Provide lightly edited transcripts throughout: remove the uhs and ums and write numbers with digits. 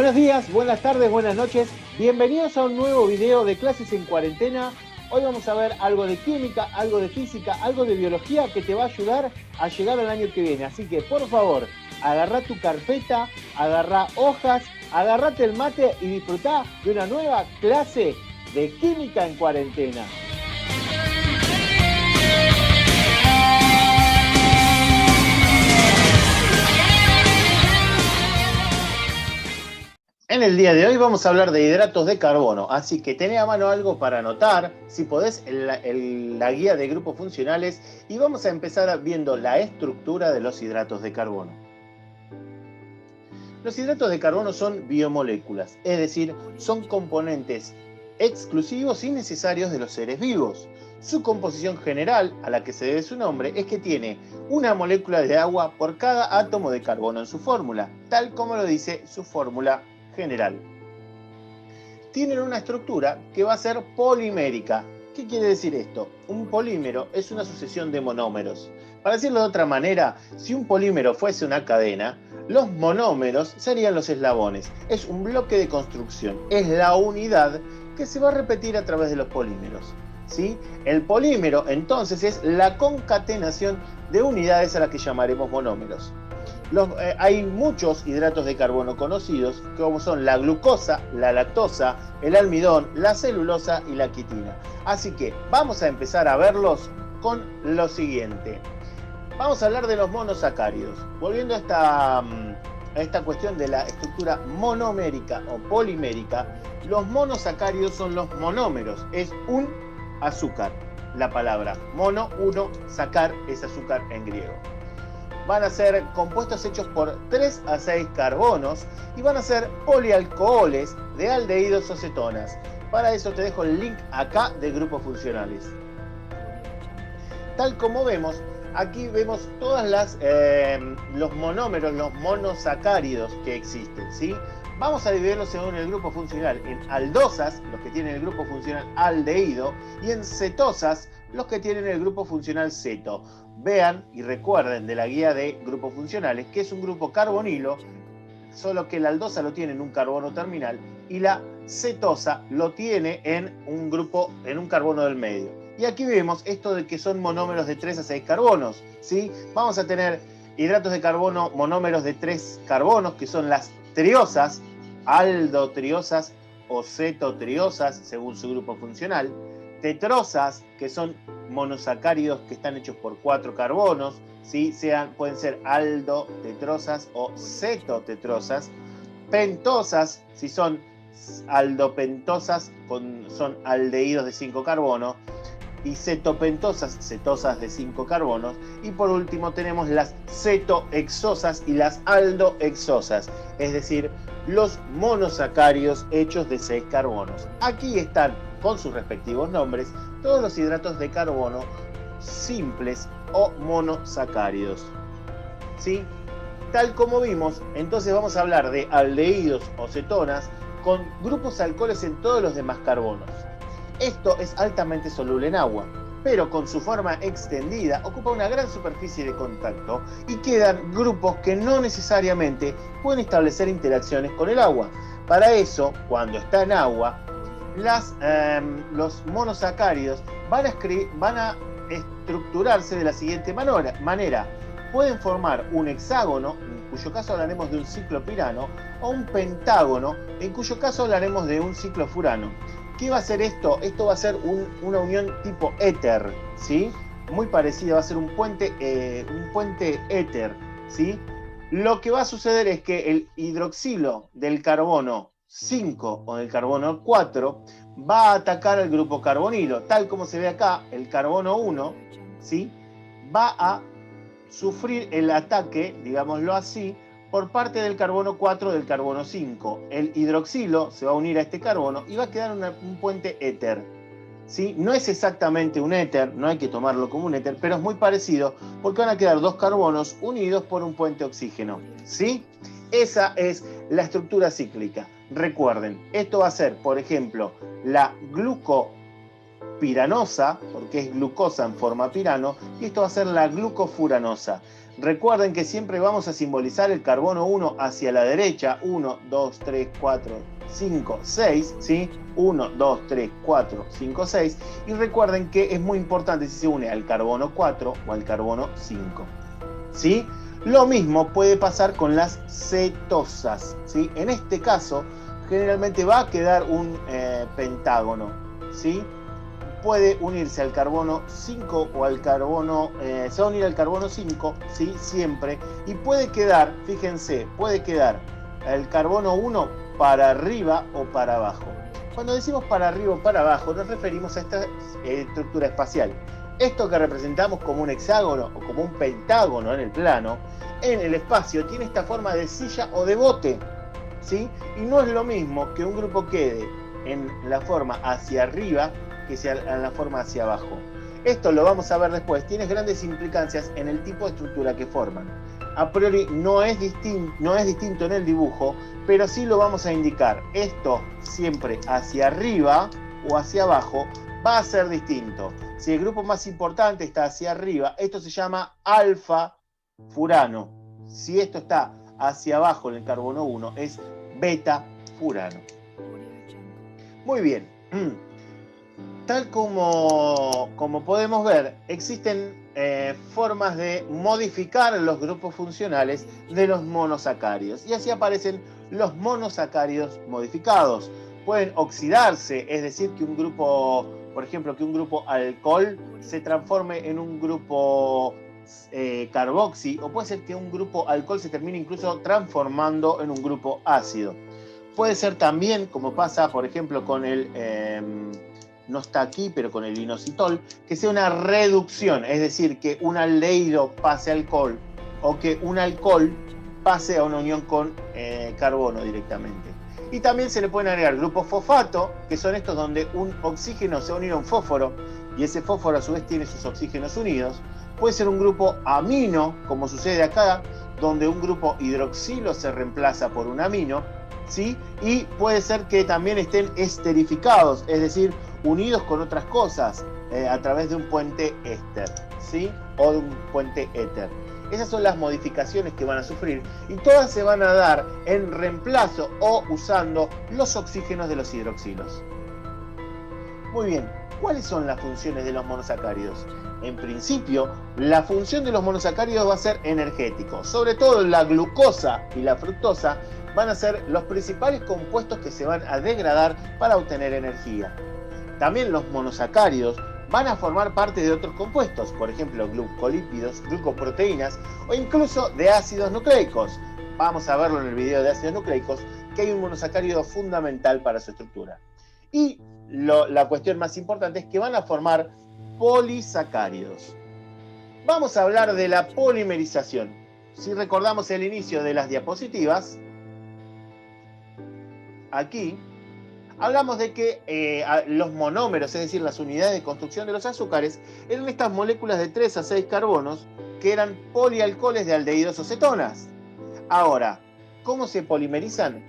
Buenos días, buenas tardes, buenas noches. Bienvenidos a un nuevo video de clases en cuarentena. Hoy vamos a ver algo de química, algo de física, algo de biología que te va a ayudar a llegar al año que viene. Así que, por favor, agarrá tu carpeta, agarrá hojas, agarrate el mate y disfrutá de una nueva clase de química en cuarentena. En el día de hoy vamos a hablar de hidratos de carbono, así que tené a mano algo para anotar, si podés, la guía de grupos funcionales, y vamos a empezar viendo la estructura de los hidratos de carbono. Los hidratos de carbono son biomoléculas, es decir, son componentes exclusivos y necesarios de los seres vivos. Su composición general, a la que se debe su nombre, es que tiene una molécula de agua por cada átomo de carbono en su fórmula, tal como lo dice su fórmula general. Tienen una estructura que va a ser polimérica. ¿Qué quiere decir esto? Un polímero es una sucesión de monómeros. Para decirlo de otra manera, si un polímero fuese una cadena, los monómeros serían los eslabones. Es un bloque de construcción, es la unidad que se va a repetir a través de los polímeros, ¿sí? El polímero entonces es la concatenación de unidades a las que llamaremos monómeros. Hay muchos hidratos de carbono conocidos, como son la glucosa, la lactosa, el almidón, la celulosa y la quitina. Así que vamos a empezar a verlos con lo siguiente. Vamos a hablar de los monosacáridos. Volviendo a esta cuestión de la estructura monomérica o polimérica, los monosacáridos son los monómeros, es un azúcar. La palabra mono, uno, sacar es azúcar en griego. Van a ser compuestos hechos por 3 a 6 carbonos y van a ser polialcoholes de aldehídos o cetonas. Para eso te dejo el link acá de grupos funcionales. Tal como vemos, aquí vemos todas los monómeros, los monosacáridos que existen, ¿sí? Vamos a dividirlos según el grupo funcional en aldosas, los que tienen el grupo funcional aldehído, y en cetosas, los que tienen el grupo funcional ceto. Vean y recuerden de la guía de grupos funcionales que es un grupo carbonilo, solo que la aldosa lo tiene en un carbono terminal y la cetosa lo tiene en un carbono del medio. Y aquí vemos esto de que son monómeros de 3 a 6 carbonos, ¿sí? Vamos a tener hidratos de carbono, monómeros de 3 carbonos, que son las triosas, aldotriosas o cetotriosas, según su grupo funcional. Tetrosas, que son monosacáridos que están hechos por 4 carbonos, ¿sí? Pueden ser aldotetrosas o cetotetrosas. Pentosas, si son aldopentosas, son aldehídos de 5 carbonos. Y cetopentosas, cetosas de 5 carbonos. Y por último tenemos las cetohexosas y las aldohexosas, es decir, los monosacáridos hechos de 6 carbonos. Aquí están, con sus respectivos nombres, todos los hidratos de carbono simples o monosacáridos, ¿sí? Tal como vimos, entonces vamos a hablar de aldehídos o cetonas con grupos alcoholes en todos los demás carbonos. Esto es altamente soluble en agua, pero con su forma extendida ocupa una gran superficie de contacto y quedan grupos que no necesariamente pueden establecer interacciones con el agua. Para eso, cuando está en agua, los monosacáridos van a estructurarse de la siguiente manera. Pueden formar un hexágono, en cuyo caso hablaremos de un ciclopirano, o un pentágono, en cuyo caso hablaremos de un ciclofurano. ¿Qué va a ser esto? Esto va a ser una unión tipo éter, ¿sí? Muy parecida, va a ser un puente éter, ¿sí? Lo que va a suceder es que el hidroxilo del carbono 5 o del carbono 4 va a atacar al grupo carbonilo. Tal como se ve acá, el carbono 1, ¿sí? Va a sufrir el ataque, digámoslo así, por parte del carbono 4 del carbono 5. El hidroxilo se va a unir a este carbono y va a quedar un puente éter, ¿sí? No es exactamente un éter, no hay que tomarlo como un éter, pero es muy parecido porque van a quedar 2 carbonos unidos por un puente oxígeno, ¿sí? Esa es la estructura cíclica. Recuerden, esto va a ser, por ejemplo, la piranosa, porque es glucosa en forma pirano, y esto va a ser la glucofuranosa. Recuerden que siempre vamos a simbolizar el carbono 1 hacia la derecha, 1, 2, 3, 4, 5, 6, ¿sí? 1, 2, 3, 4, 5, 6, y recuerden que es muy importante si se une al carbono 4 o al carbono 5, ¿sí? Lo mismo puede pasar con las cetosas, ¿sí? En este caso, generalmente va a quedar un pentágono, ¿sí? Puede unirse al carbono 5 o al carbono, se va a unir al carbono 5, ¿sí? Siempre, y puede quedar, fíjense, puede quedar el carbono 1 para arriba o para abajo. Cuando decimos para arriba o para abajo, nos referimos a esta estructura espacial. Esto que representamos como un hexágono o como un pentágono en el plano, en el espacio tiene esta forma de silla o de bote, ¿sí? Y no es lo mismo que un grupo quede en la forma hacia arriba que sea en la forma hacia abajo. Esto lo vamos a ver después, tiene grandes implicancias en el tipo de estructura que forman. A priori no es distinto en el dibujo, pero sí lo vamos a indicar. Esto siempre hacia arriba o hacia abajo va a ser distinto. Si el grupo más importante está hacia arriba, esto se llama alfa furano. Si esto está hacia abajo en el carbono 1, es beta furano. Muy bien. Tal como podemos ver, existen formas de modificar los grupos funcionales de los monosacáridos. Y así aparecen los monosacáridos modificados. Pueden oxidarse, es decir, que un grupo, por ejemplo, que un grupo alcohol se transforme en un grupo carboxi, o puede ser que un grupo alcohol se termine incluso transformando en un grupo ácido. Puede ser también, como pasa, por ejemplo, con el... no está aquí, pero con el inositol, que sea una reducción, es decir, que un aldehído pase a alcohol o que un alcohol pase a una unión con carbono directamente. Y también se le pueden agregar grupos fosfato, que son estos donde un oxígeno se une a un fósforo y ese fósforo a su vez tiene sus oxígenos unidos. Puede ser un grupo amino, como sucede acá, donde un grupo hidroxilo se reemplaza por un amino, ¿sí? Y puede ser que también estén esterificados, es decir, unidos con otras cosas a través de un puente éster, ¿sí? O de un puente éter. Esas son las modificaciones que van a sufrir y todas se van a dar en reemplazo o usando los oxígenos de los hidroxilos. Muy bien, ¿cuáles son las funciones de los monosacáridos? En principio, la función de los monosacáridos va a ser energético. Sobre todo la glucosa y la fructosa van a ser los principales compuestos que se van a degradar para obtener energía. También los monosacáridos van a formar parte de otros compuestos, por ejemplo, glucolípidos, glucoproteínas o incluso de ácidos nucleicos. Vamos a verlo en el video de ácidos nucleicos, que hay un monosacárido fundamental para su estructura. Y la cuestión más importante es que van a formar polisacáridos. Vamos a hablar de la polimerización. Si recordamos el inicio de las diapositivas, aquí hablamos de que los monómeros, es decir, las unidades de construcción de los azúcares, eran estas moléculas de 3 a 6 carbonos que eran polialcoholes de aldehídos o cetonas. Ahora, ¿cómo se polimerizan?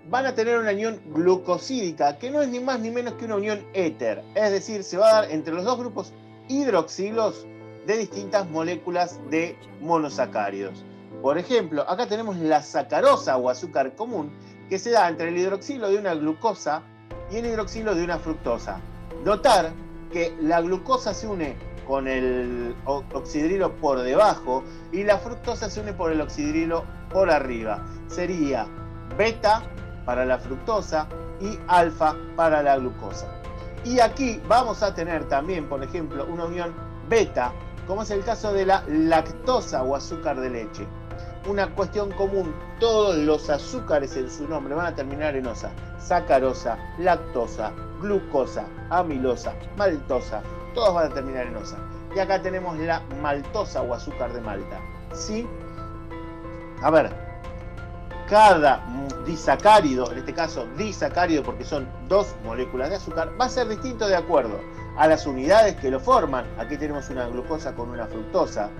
Van a tener una unión glucosídica, que no es ni más ni menos que una unión éter, es decir, se va a dar entre los dos grupos hidroxilos de distintas moléculas de monosacáridos. Por ejemplo, acá tenemos la sacarosa o azúcar común, que se da entre el hidroxilo de una glucosa y el hidroxilo de una fructosa. Notar que la glucosa se une con el oxidrilo por debajo y la fructosa se une por el oxidrilo por arriba. Sería beta para la fructosa y alfa para la glucosa. Y aquí vamos a tener también, por ejemplo, una unión beta, como es el caso de la lactosa o azúcar de leche. Una cuestión común, todos los azúcares en su nombre van a terminar en osa. Sacarosa, lactosa, glucosa, amilosa, maltosa, todos van a terminar en osa. Y acá tenemos la maltosa o azúcar de Malta, ¿sí? A ver, cada disacárido, en este caso disacárido porque son dos moléculas de azúcar, va a ser distinto de acuerdo a las unidades que lo forman. Aquí tenemos una glucosa con una fructosa,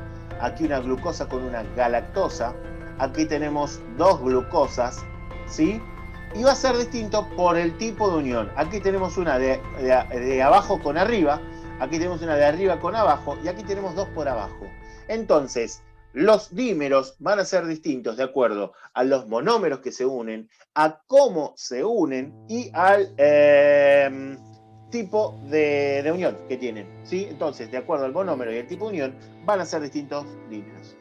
aquí una glucosa con una galactosa, aquí tenemos dos glucosas, ¿sí? Y va a ser distinto por el tipo de unión. Aquí tenemos una de abajo con arriba, aquí tenemos una de arriba con abajo, y aquí tenemos dos por abajo. Entonces, los dímeros van a ser distintos de acuerdo a los monómeros que se unen, a cómo se unen y al tipo de unión que tienen, ¿sí? Entonces, de acuerdo al monómero y el tipo de unión, van a ser distintos dímeros.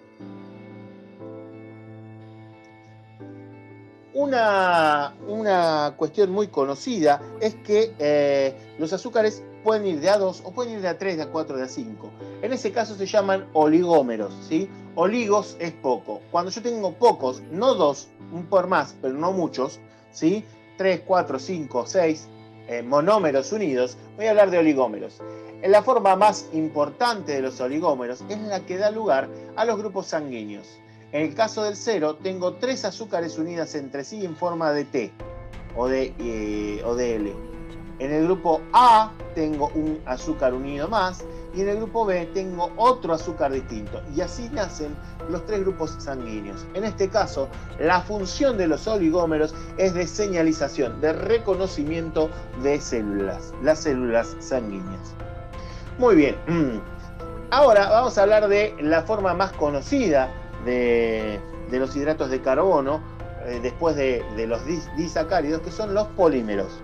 Una cuestión muy conocida es que los azúcares pueden ir de A2 o pueden ir de A3, de A4, de A5. En ese caso se llaman oligómeros, ¿sí? Oligos es poco. Cuando yo tengo pocos, no dos, un por más, pero no muchos, ¿sí? 3, 4, 5, 6 monómeros unidos, voy a hablar de oligómeros. La forma más importante de los oligómeros es la que da lugar a los grupos sanguíneos. En el caso del 0, tengo 3 azúcares unidas entre sí en forma de T o de L. En el grupo A tengo un azúcar unido más y en el grupo B tengo otro azúcar distinto. Y así nacen los 3 grupos sanguíneos. En este caso, la función de los oligómeros es de señalización, de reconocimiento de células, las células sanguíneas. Muy bien. Ahora vamos a hablar de la forma más conocida de los hidratos de carbono, después de los disacáridos, que son los polímeros.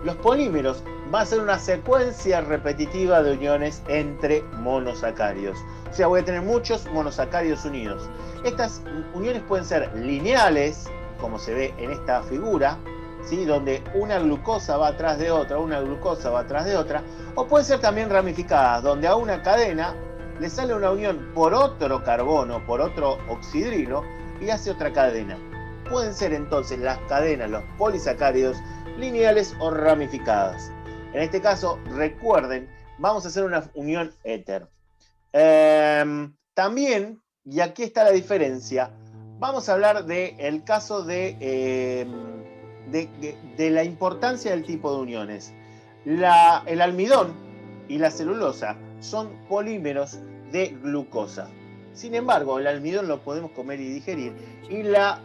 Los polímeros van a ser una secuencia repetitiva de uniones entre monosacáridos. O sea, voy a tener muchos monosacáridos unidos. Estas uniones pueden ser lineales, como se ve en esta figura, ¿sí? Donde una glucosa va atrás de otra, una glucosa va atrás de otra, o pueden ser también ramificadas, donde a una cadena le sale una unión por otro carbono, por otro oxidrilo, y hace otra cadena. Pueden ser entonces las cadenas, los polisacáridos, lineales o ramificadas. En este caso, recuerden, vamos a hacer una unión éter. También, y aquí está la diferencia, vamos a hablar del caso de la importancia del tipo de uniones. El almidón y la celulosa son polímeros de glucosa. Sin embargo, el almidón lo podemos comer y digerir y la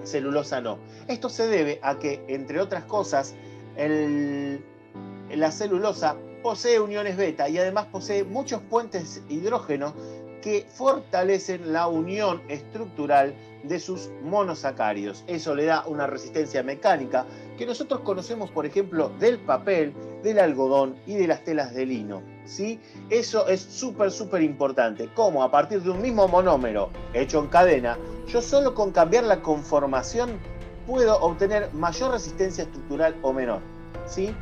celulosa no. Esto se debe a que, entre otras cosas, la celulosa posee uniones beta y además posee muchos puentes hidrógenos que fortalecen la unión estructural de sus monosacáridos. Eso le da una resistencia mecánica que nosotros conocemos, por ejemplo, del papel, del algodón y de las telas de lino, ¿sí? Eso es súper importante. Como a partir de un mismo monómero hecho en cadena, yo solo con cambiar la conformación puedo obtener mayor resistencia estructural o menor, ¿sí?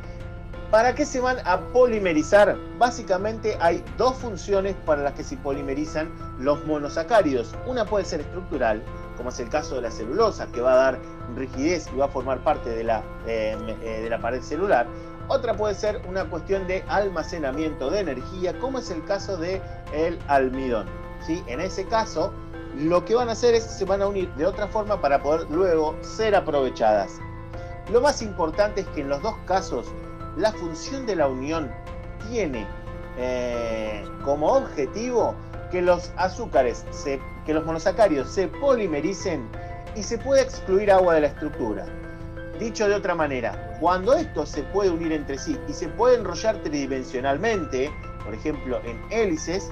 ¿Para qué se van a polimerizar? Básicamente hay dos funciones para las que se polimerizan los monosacáridos. Una puede ser estructural, como es el caso de la celulosa, que va a dar rigidez y va a formar parte de la pared celular. Otra puede ser una cuestión de almacenamiento de energía, como es el caso del almidón, ¿sí? En ese caso, lo que van a hacer es que se van a unir de otra forma para poder luego ser aprovechadas. Lo más importante es que en los dos casos, la función de la unión tiene como objetivo que los azúcares, que los monosacáridos se polimericen y se pueda excluir agua de la estructura. Dicho de otra manera, cuando esto se puede unir entre sí y se puede enrollar tridimensionalmente, por ejemplo en hélices,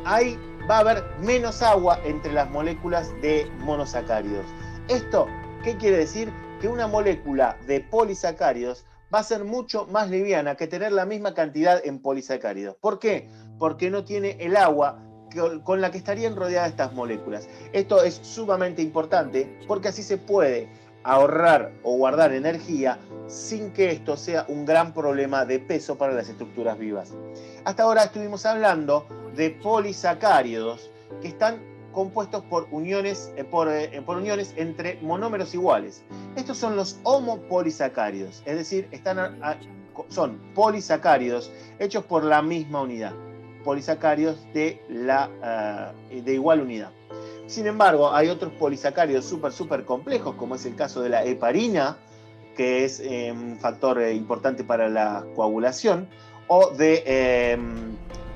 ahí va a haber menos agua entre las moléculas de monosacáridos. ¿Esto qué quiere decir? Que una molécula de polisacáridos va a ser mucho más liviana que tener la misma cantidad en polisacáridos. ¿Por qué? Porque no tiene el agua con la que estarían rodeadas estas moléculas. Esto es sumamente importante porque así se puede ahorrar o guardar energía sin que esto sea un gran problema de peso para las estructuras vivas. Hasta ahora estuvimos hablando de polisacáridos que están compuestos por uniones entre monómeros iguales. Estos son los homopolisacáridos, es decir, son polisacáridos hechos por la misma unidad, polisacáridos de igual unidad. Sin embargo, hay otros polisacáridos súper complejos, como es el caso de la heparina, que es un factor importante para la coagulación, o de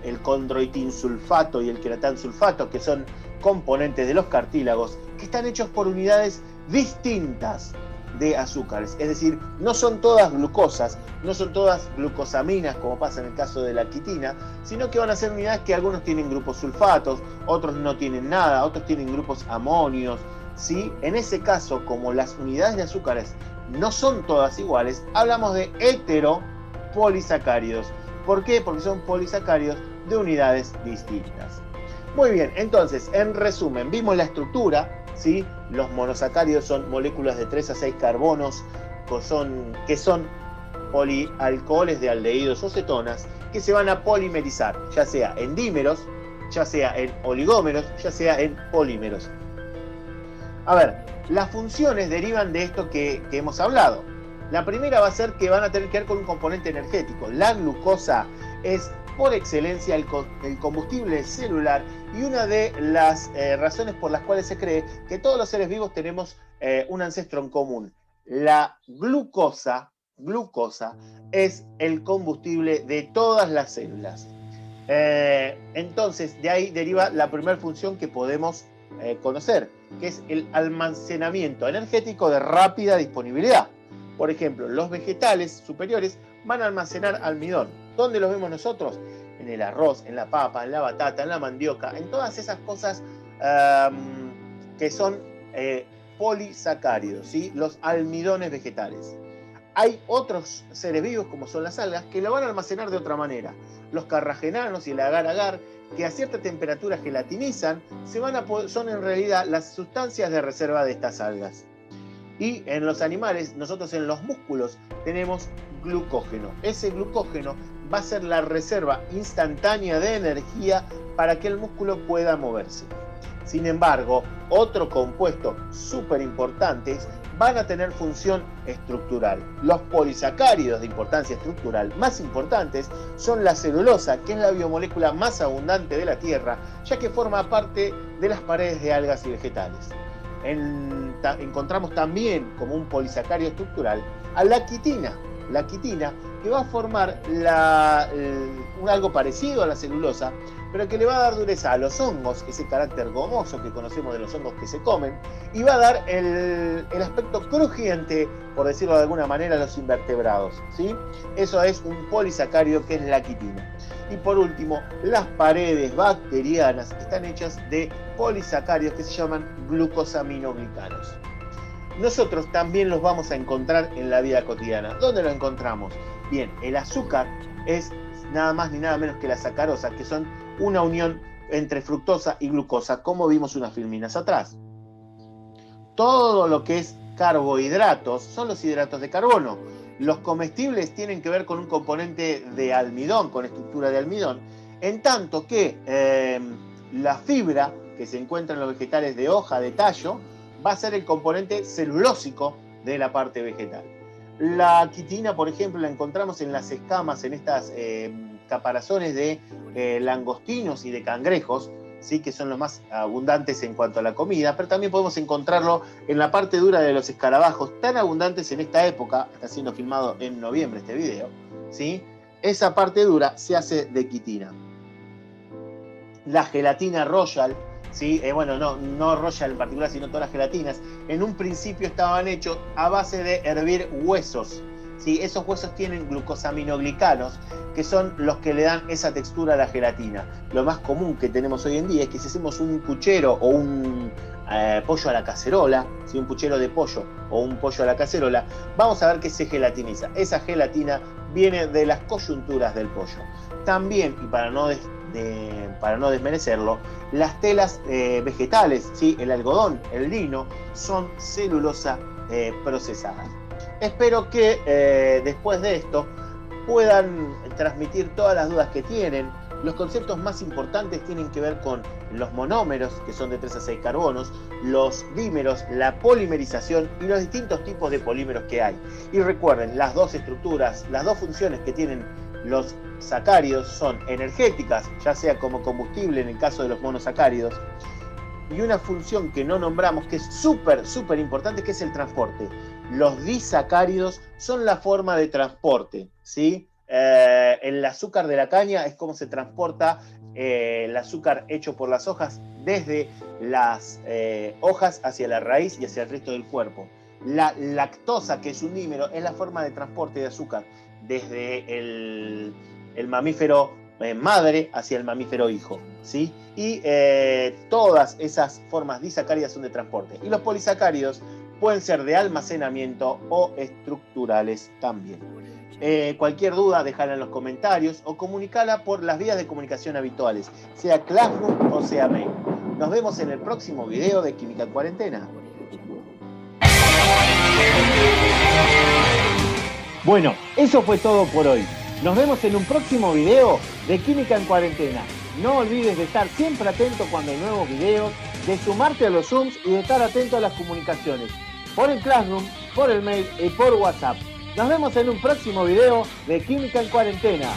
el condroitinsulfato y el queratansulfato, que son componentes de los cartílagos que están hechos por unidades distintas de azúcares. Es decir, no son todas glucosas, no son todas glucosaminas, como pasa en el caso de la quitina, sino que van a ser unidades que algunos tienen grupos sulfatos, otros no tienen nada, otros tienen grupos amonios. ¿Sí? En ese caso, como las unidades de azúcares no son todas iguales, hablamos de heteropolisacáridos. ¿Por qué? Porque son polisacáridos de unidades distintas. Muy bien, entonces, en resumen, vimos la estructura, ¿sí? Los monosacáridos son moléculas de 3 a 6 carbonos que son polialcoholes de aldehídos o cetonas que se van a polimerizar, ya sea en dímeros, ya sea en oligómeros, ya sea en polímeros. A ver, las funciones derivan de esto que hemos hablado. La primera va a ser que van a tener que ver con un componente energético. La glucosa es por excelencia el combustible celular y una de las razones por las cuales se cree que todos los seres vivos tenemos un ancestro en común. La glucosa es el combustible de todas las células. Entonces, de ahí deriva la primera función que podemos conocer, que es el almacenamiento energético de rápida disponibilidad. Por ejemplo, los vegetales superiores van a almacenar almidón. ¿Dónde los vemos nosotros? En el arroz, en la papa, en la batata, en la mandioca, en todas esas cosas que son polisacáridos, ¿sí? Los almidones vegetales. Hay otros seres vivos, como son las algas, que lo van a almacenar de otra manera. Los carragenanos y el agar-agar, que a cierta temperatura gelatinizan, son en realidad las sustancias de reserva de estas algas. Y en los animales, nosotros en los músculos, tenemos glucógeno. Ese glucógeno va a ser la reserva instantánea de energía para que el músculo pueda moverse. Sin embargo, otro compuesto súper importante van a tener función estructural. Los polisacáridos de importancia estructural más importantes son la celulosa, que es la biomolécula más abundante de la Tierra, ya que forma parte de las paredes de algas y vegetales. Encontramos también como un polisacárido estructural a la quitina. La quitina que va a formar algo parecido a la celulosa, pero que le va a dar dureza a los hongos, ese carácter gomoso que conocemos de los hongos que se comen, y va a dar el aspecto crujiente, por decirlo de alguna manera, a los invertebrados, ¿sí? Eso es un polisacárido que es la quitina. Y por último, las paredes bacterianas están hechas de polisacáridos que se llaman glucosaminoglicanos. Nosotros también los vamos a encontrar en la vida cotidiana. ¿Dónde lo encontramos? Bien, el azúcar es nada más ni nada menos que la sacarosa, que son una unión entre fructosa y glucosa, como vimos unas filminas atrás. Todo lo que es carbohidratos son los hidratos de carbono. Los comestibles tienen que ver con un componente de almidón, con estructura de almidón, en tanto que la fibra que se encuentra en los vegetales de hoja, de tallo, va a ser el componente celulósico de la parte vegetal. La quitina, por ejemplo, la encontramos en las escamas, en estas caparazones de langostinos y de cangrejos, ¿sí? Que son los más abundantes en cuanto a la comida, pero también podemos encontrarlo en la parte dura de los escarabajos, tan abundantes en esta época. Está siendo filmado en noviembre este video, ¿sí? Esa parte dura se hace de quitina. La gelatina Royal, ¿sí? Bueno, no Royal en particular, sino todas las gelatinas, en un principio estaban hechos a base de hervir huesos, ¿sí? Esos huesos tienen glucosaminoglicanos, que son los que le dan esa textura a la gelatina. Lo más común que tenemos hoy en día es que si hacemos un puchero o un pollo a la cacerola, ¿sí? Un puchero de pollo o un pollo a la cacerola, vamos a ver que se gelatiniza. Esa gelatina viene de las coyunturas del pollo. También, y para no desmerecerlo, las telas vegetales, ¿sí? El algodón, el lino, son celulosa procesada. Espero que después de esto puedan transmitir todas las dudas que tienen. Los conceptos más importantes tienen que ver con los monómeros, que son de 3 a 6 carbonos, los dímeros, la polimerización y los distintos tipos de polímeros que hay. Y recuerden, las dos estructuras, las dos funciones que tienen los sacáridos son energéticas, ya sea como combustible en el caso de los monosacáridos, y una función que no nombramos, que es súper importante, que es el transporte. Los disacáridos son la forma de transporte, ¿sí? El azúcar de la caña es como se transporta el azúcar hecho por las hojas desde las hojas hacia la raíz y hacia el resto del cuerpo. La lactosa, que es un dímero, es la forma de transporte de azúcar desde el mamífero madre hacia el mamífero hijo, ¿sí? Y todas esas formas disacáridas son de transporte. Y los polisacáridos pueden ser de almacenamiento o estructurales también. Cualquier duda, déjala en los comentarios o comunicala por las vías de comunicación habituales, sea Classroom o sea mail. Nos vemos en el próximo video de Química en Cuarentena. Bueno, eso fue todo por hoy. Nos vemos en un próximo video de Química en Cuarentena. No olvides de estar siempre atento cuando hay nuevos videos, de sumarte a los Zooms y de estar atento a las comunicaciones por el Classroom, por el mail y por WhatsApp. Nos vemos en un próximo video de Química en Cuarentena.